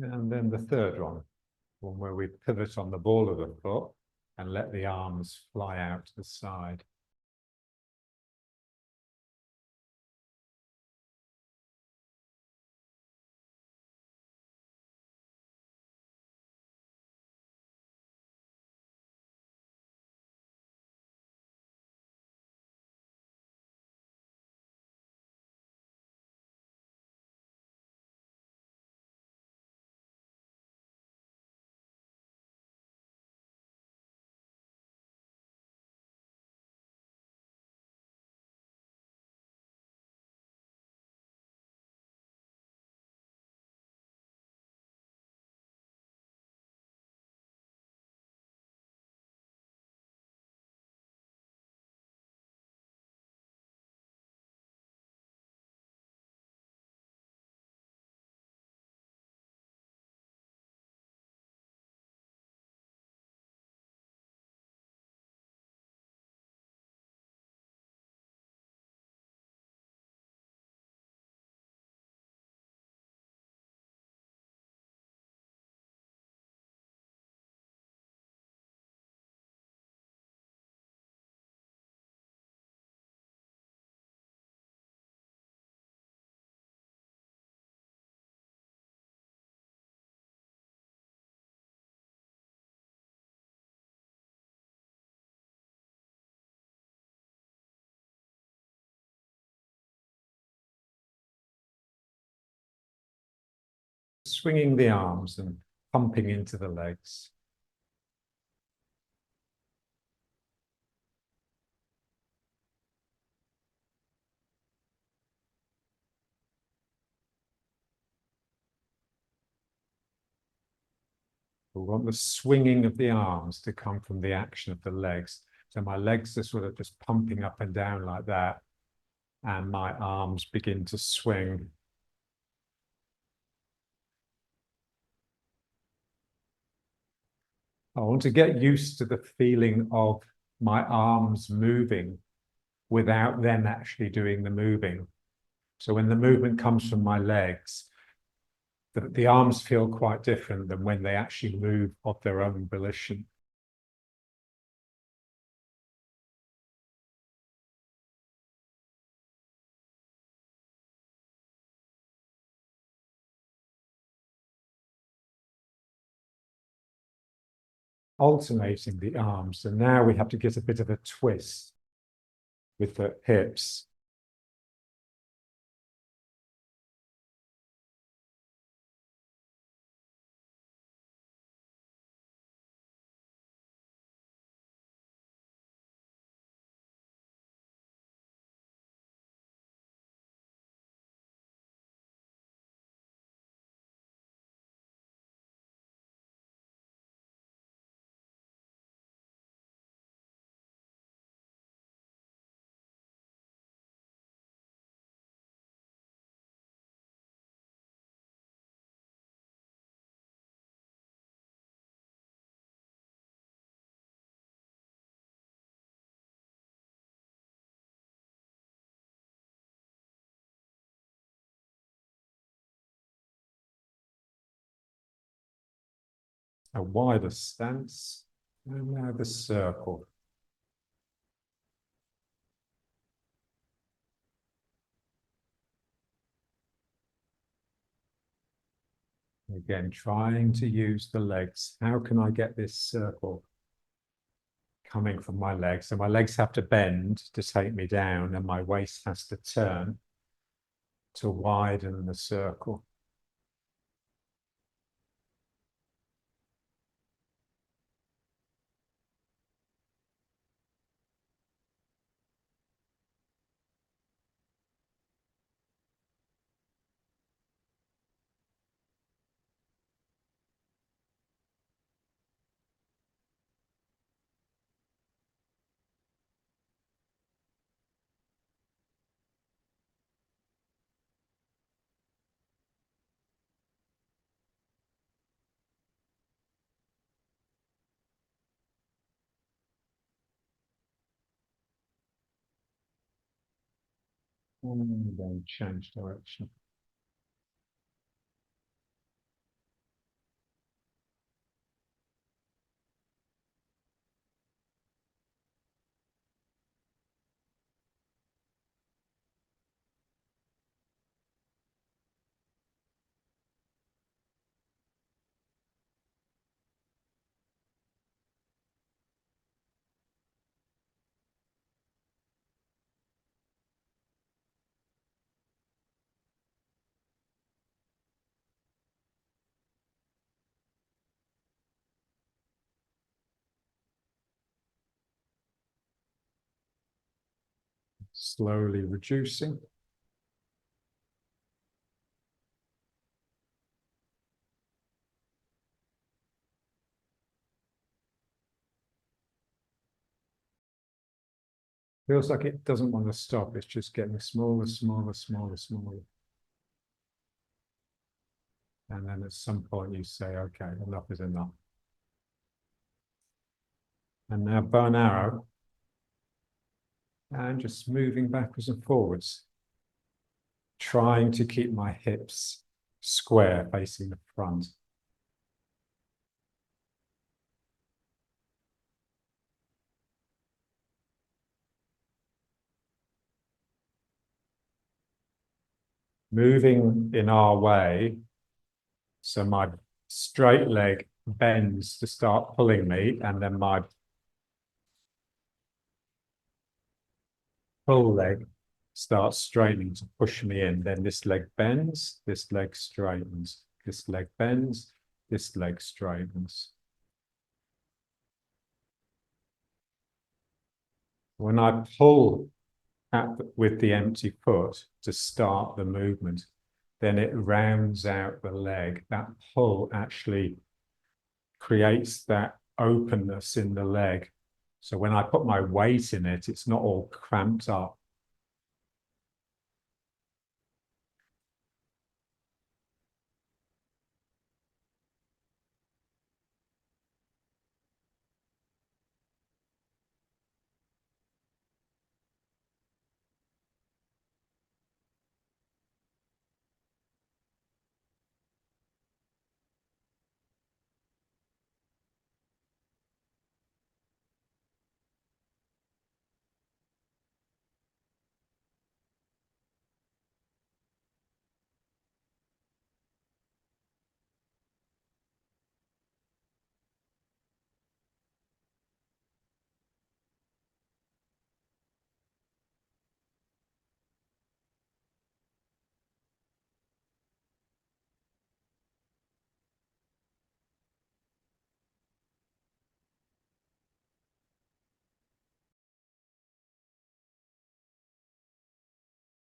And then the third one where we pivot on the ball of the foot and let the arms fly out to the side. Swinging the arms and pumping into the legs. We want the swinging of the arms to come from the action of the legs. So my legs are sort of just pumping up and down like that, and my arms begin to swing. I want to get used to the feeling of my arms moving without them actually doing the moving. So when the movement comes from my legs, the arms feel quite different than when they actually move of their own volition. Alternating the arms, and now we have to get a bit of a twist with the hips. A wider stance, and now the circle. Again, trying to use the legs. How can I get this circle coming from my legs? So my legs have to bend to take me down, and my waist has to turn to widen the circle. And then change direction. slowly reducing. Feels like it doesn't want to stop. It's just getting smaller, smaller, smaller, smaller. And then at some point you say, okay, enough is enough. And now bow and arrow. And just moving backwards and forwards. Trying to keep my hips square facing the front. Moving in our way, so my straight leg bends to start pulling me, and then my pull leg starts straightening to push me in. Then this leg bends, this leg straightens, this leg bends, this leg straightens. When I pull with the empty foot to start the movement, then it rounds out the leg. That pull actually creates that openness in the leg. So when I put my weight in it, it's not all cramped up.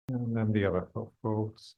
And then the other foot falls.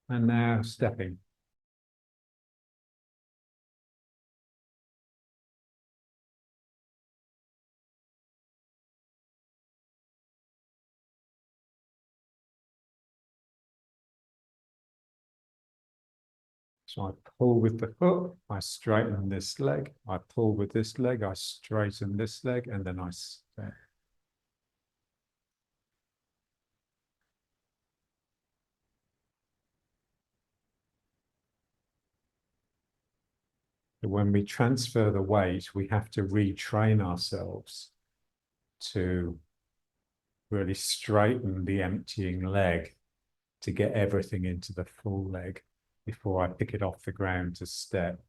And now stepping. So I pull with the foot, I straighten this leg, I pull with this leg, I straighten this leg, and then I step. When we transfer the weight, we have to retrain ourselves to really straighten the emptying leg to get everything into the full leg before I pick it off the ground to step.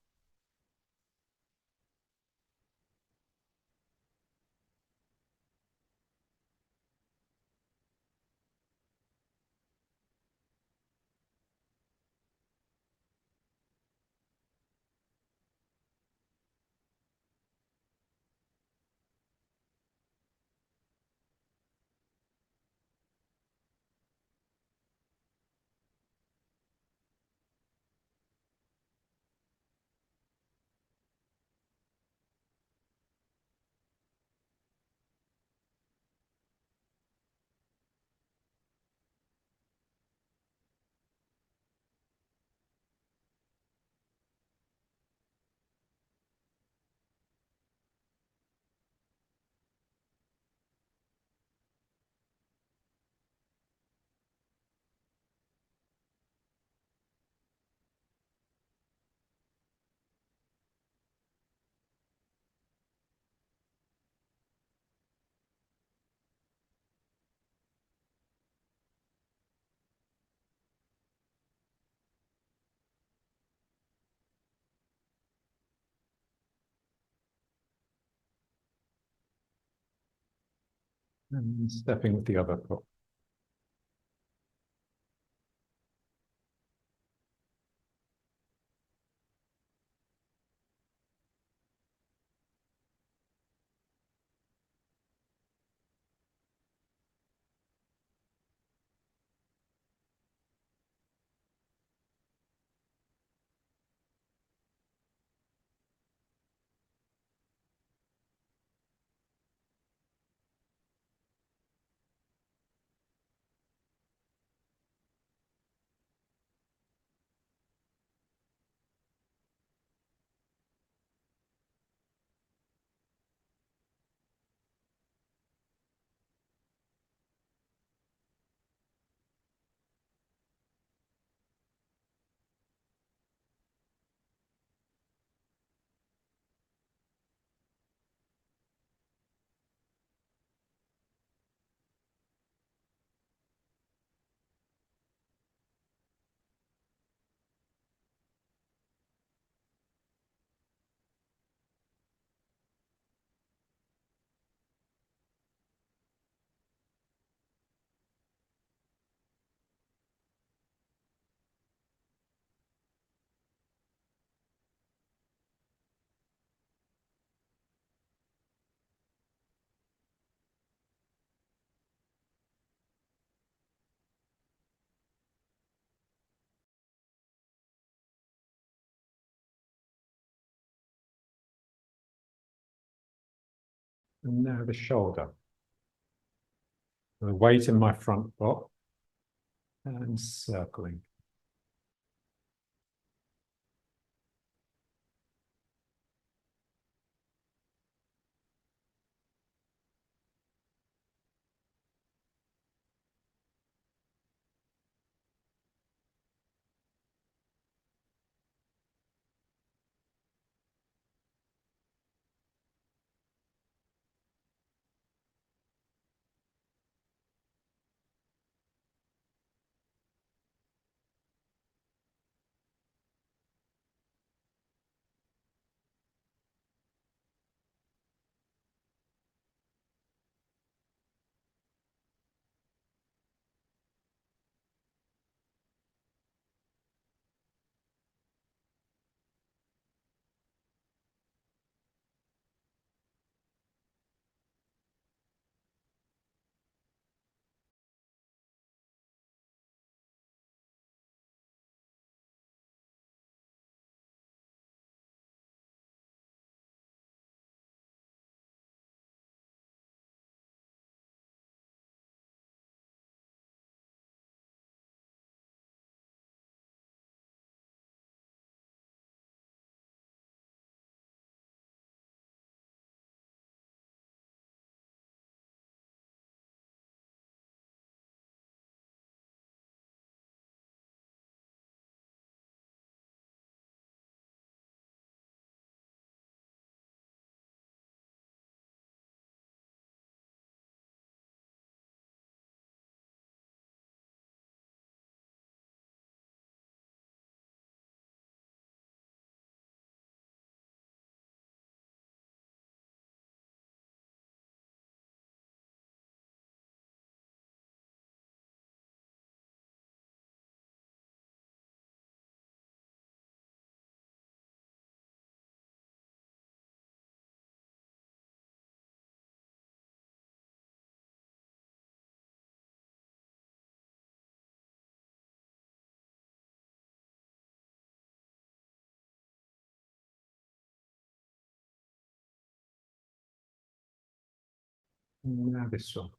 And stepping with the other foot. And now the shoulder. The weight in my front foot and circling. Now this one.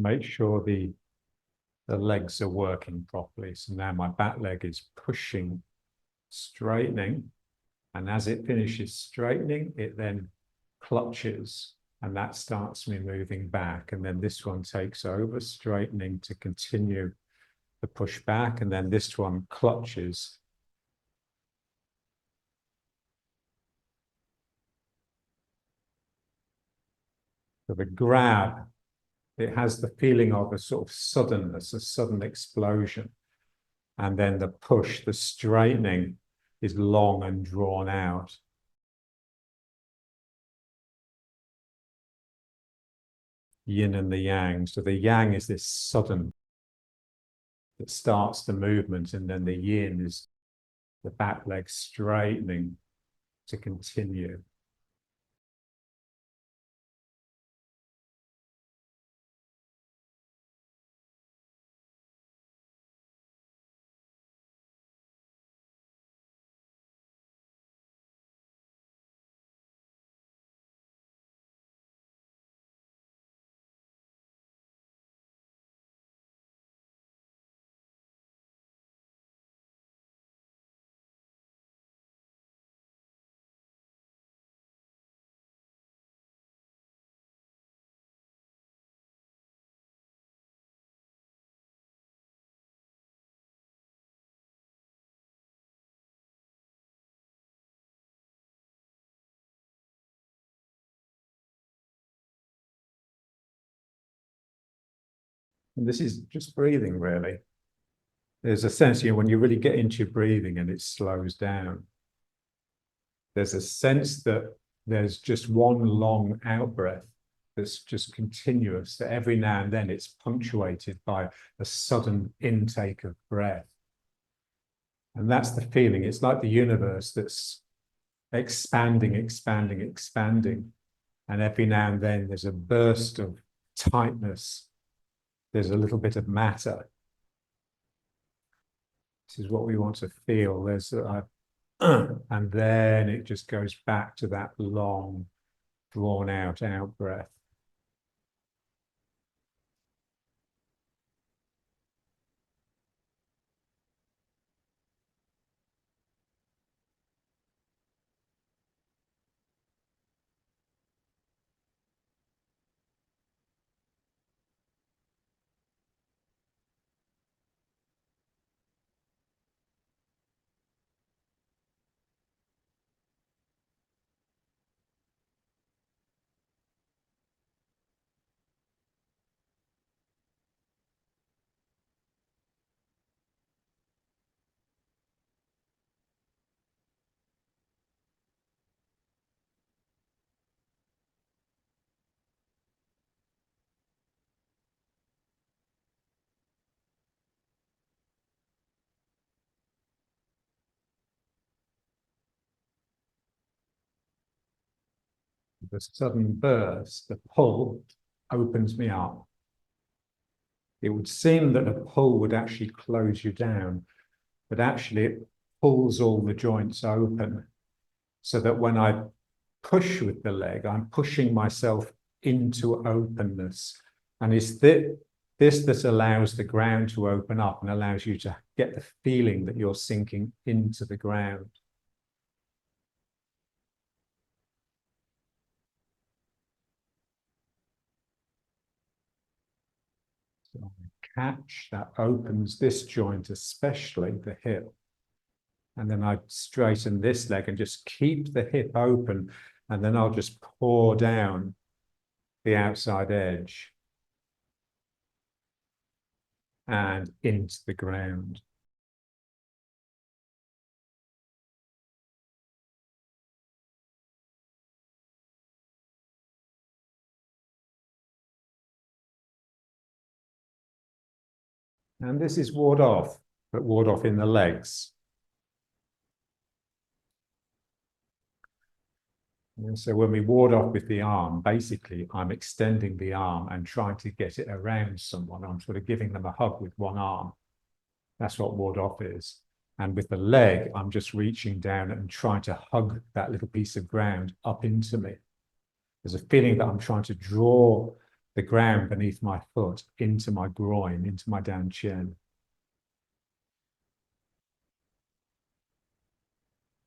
make sure the legs are working properly. So now my back leg is pushing, straightening, and as it finishes straightening, it then clutches, and that starts me moving back. And then this one takes over, straightening to continue the push back, and then this one clutches. So the grab, it has the feeling of a sort of suddenness, a sudden explosion. And then the push, the straightening, is long and drawn out. Yin and the yang. So the yang is this sudden that starts the movement, and then the yin is the back leg straightening to continue. And this is just breathing, really. There's a sense, when you really get into your breathing and it slows down, there's a sense that there's just one long out breath that's just continuous, that every now and then it's punctuated by a sudden intake of breath. And that's the feeling. It's like the universe that's expanding, expanding, expanding. And every now and then there's a burst of tightness. There's a little bit of matter. This is what we want to feel. There's and then it just goes back to that long, drawn out breath. The sudden burst, the pull, opens me up. It would seem that a pull would actually close you down, but actually it pulls all the joints open, so that when I push with the leg, I'm pushing myself into openness. And it's this that allows the ground to open up and allows you to get the feeling that you're sinking into the ground. So I catch, that opens this joint, especially the hip. And then I straighten this leg and just keep the hip open. And then I'll just pour down the outside edge and into the ground. And this is ward off, but ward off in the legs. And so when we ward off with the arm, basically I'm extending the arm and trying to get it around someone. I'm sort of giving them a hug with one arm. That's what ward off is. And with the leg, I'm just reaching down and trying to hug that little piece of ground up into me. There's a feeling that I'm trying to draw the ground beneath my foot into my groin, into my down shin.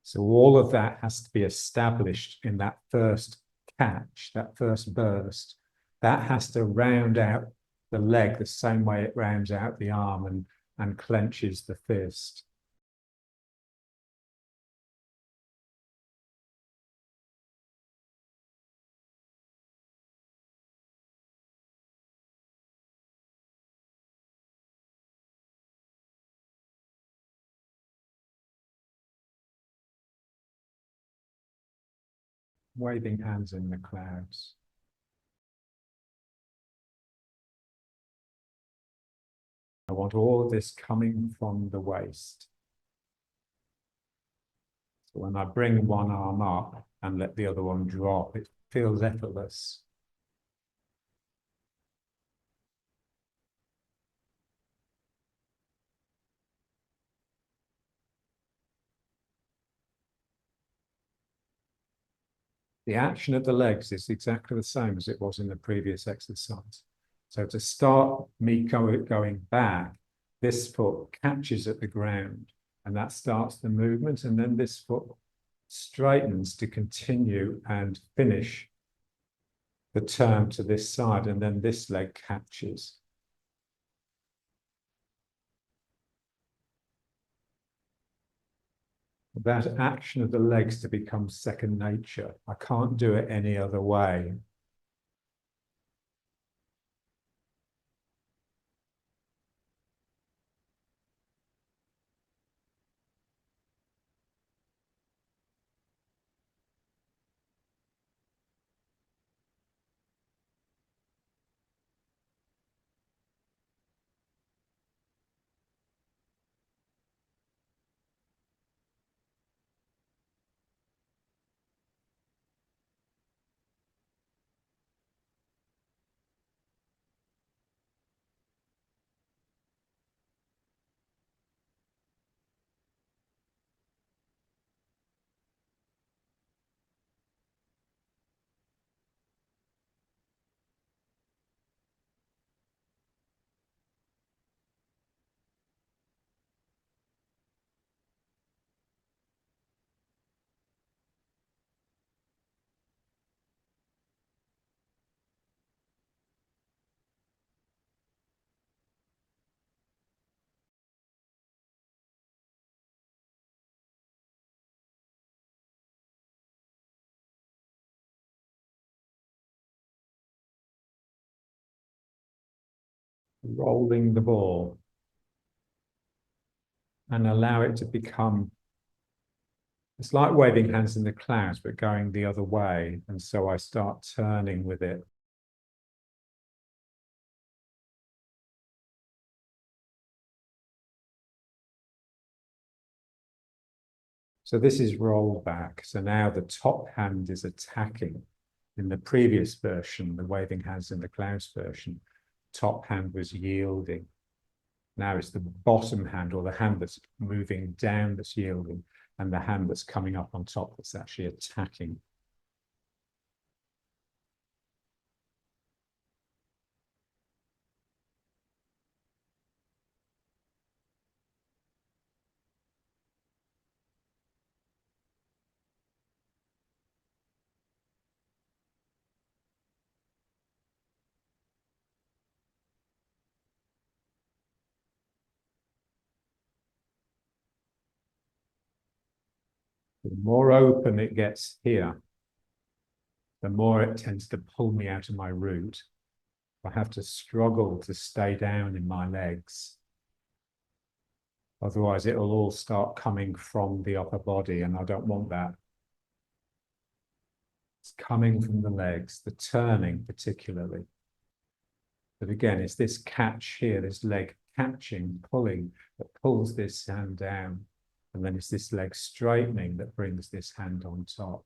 So all of that has to be established in that first catch, that first burst. That has to round out the leg the same way it rounds out the arm and clenches the fist. Waving hands in the clouds. I want all of this coming from the waist. So when I bring one arm up and let the other one drop, it feels effortless. The action of the legs is exactly the same as it was in the previous exercise. So to start me going back, this foot catches at the ground and that starts the movement, and then this foot straightens to continue and finish the turn to this side, and then this leg catches. That action of the legs to become second nature. I can't do it any other way. Rolling the ball and allow it to become, it's like waving hands in the clouds, but going the other way. And so I start turning with it. So this is roll back. So now the top hand is attacking. In the previous version, the waving hands in the clouds version, top hand was yielding. Now it's the bottom hand, or the hand that's moving down, that's yielding, and the hand that's coming up on top that's actually attacking. The more open it gets here, the more it tends to pull me out of my route. I have to struggle to stay down in my legs. Otherwise, it'll all start coming from the upper body, and I don't want that. It's coming from the legs, the turning particularly. But again, it's this catch here, this leg catching, pulling, that pulls this hand down. And then it's this leg straightening that brings this hand on top.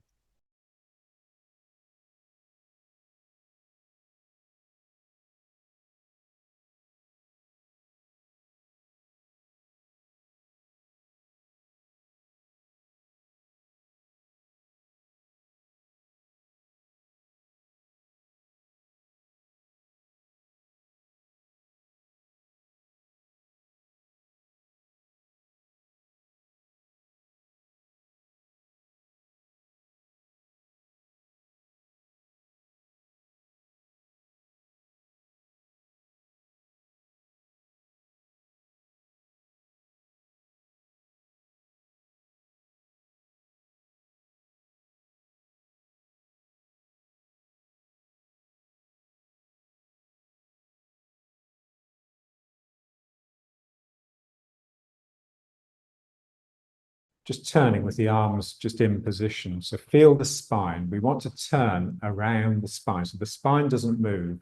just turning with the arms just in position. So feel the spine. We want to turn around the spine. So the spine doesn't move.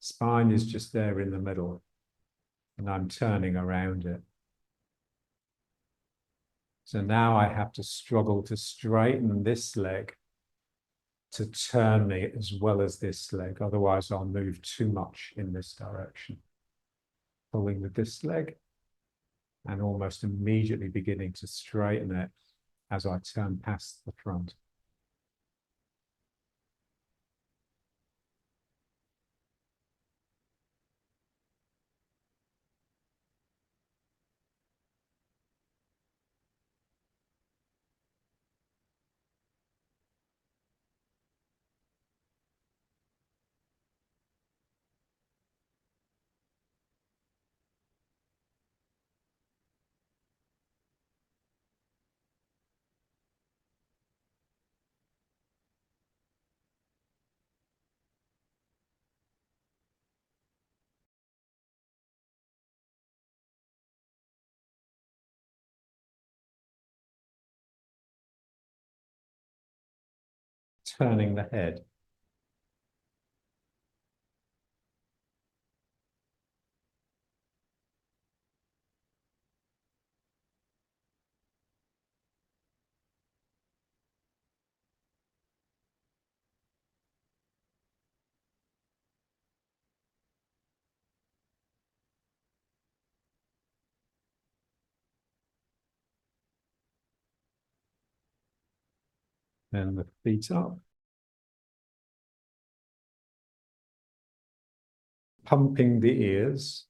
Spine is just there in the middle. And I'm turning around it. So now I have to struggle to straighten this leg to turn me as well as this leg. Otherwise, I'll move too much in this direction. Pulling with this leg and almost immediately beginning to straighten it as I turn past the front. Turning the head. And the feet up. Pumping the ears.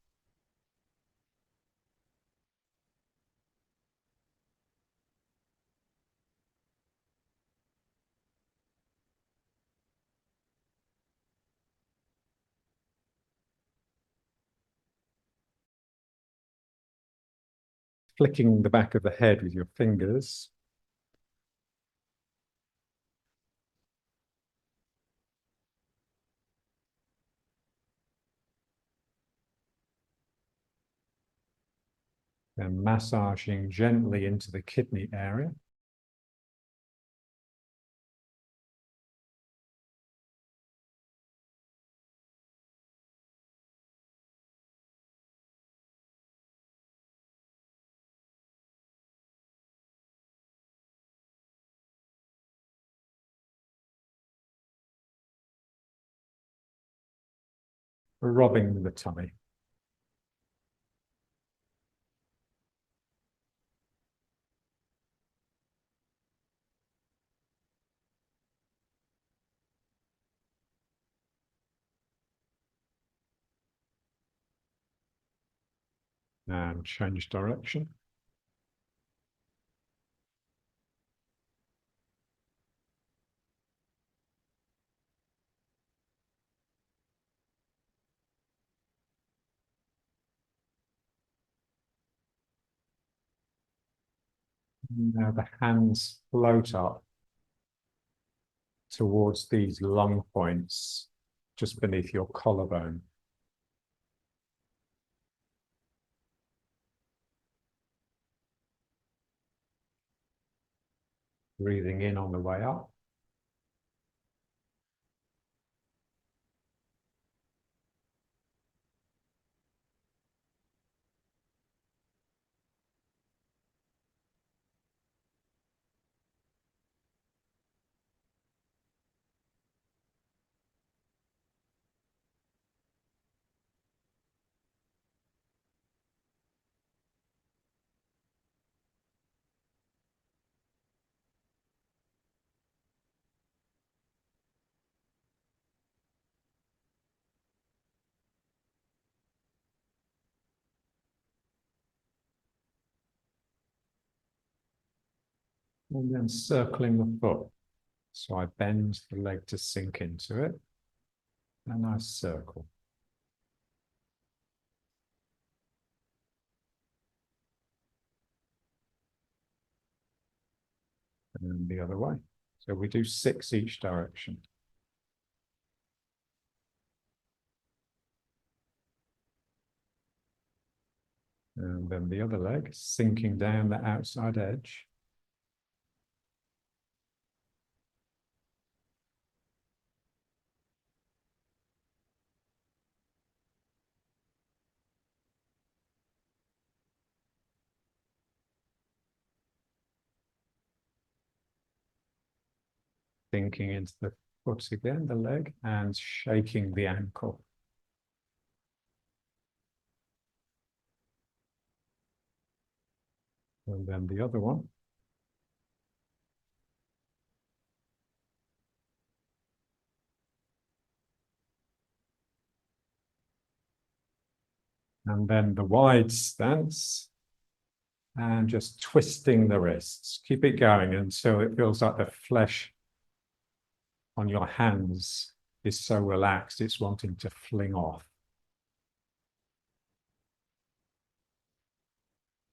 Flicking the back of the head with your fingers. And massaging gently into the kidney area. Rubbing the tummy. And change direction. Now the hands float up towards these lung points just beneath your collarbone. Breathing in on the way up. And then circling the foot. So I bend the leg to sink into it. And I circle. And then the other way. So we do 6 each direction. And then the other leg, sinking down the outside edge. Sinking into the foot again, the leg, and shaking the ankle. And then the other one. And then the wide stance. And just twisting the wrists. Keep it going until it feels like the flesh on your hands is so relaxed, it's wanting to fling off.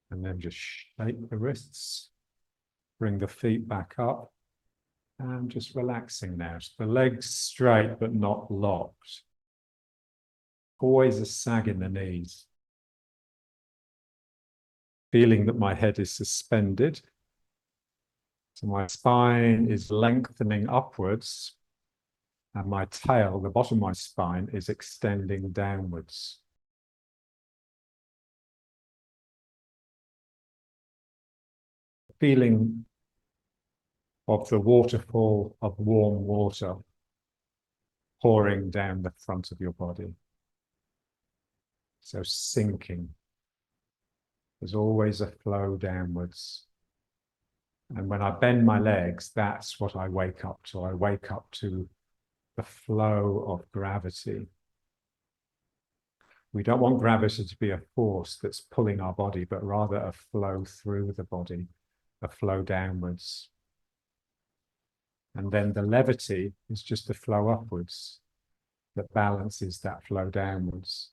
And then just shake the wrists. Bring the feet back up. And just relaxing now. So the legs straight but not locked. Always a sag in the knees. Feeling that my head is suspended. So my spine is lengthening upwards. And my tail, the bottom of my spine, is extending downwards. Feeling of the waterfall of warm water pouring down the front of your body. So sinking. There's always a flow downwards. And when I bend my legs, that's what I wake up to. I wake up to the flow of gravity. We don't want gravity to be a force that's pulling our body, but rather a flow through the body, a flow downwards. And then the levity is just a flow upwards that balances that flow downwards.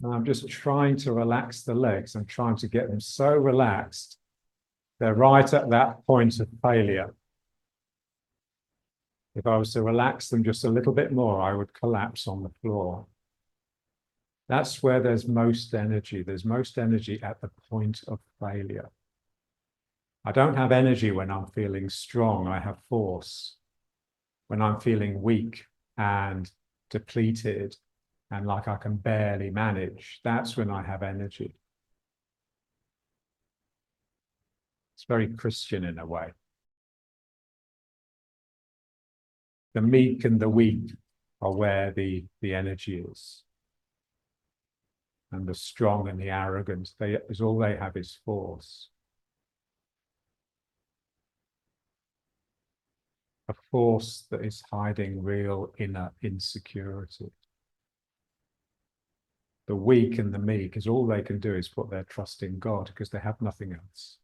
And I'm just trying to relax the legs. I'm trying to get them so relaxed. They're right at that point of failure. If I was to relax them just a little bit more, I would collapse on the floor. That's where there's most energy. There's most energy at the point of failure. I don't have energy when I'm feeling strong. I have force. When I'm feeling weak and depleted and like I can barely manage, that's when I have energy. It's very Christian in a way. The meek and the weak are where the energy is. And the strong and the arrogant, all they have is force. A force that is hiding real inner insecurity. The weak and the meek is all they can do is put their trust in God because they have nothing else.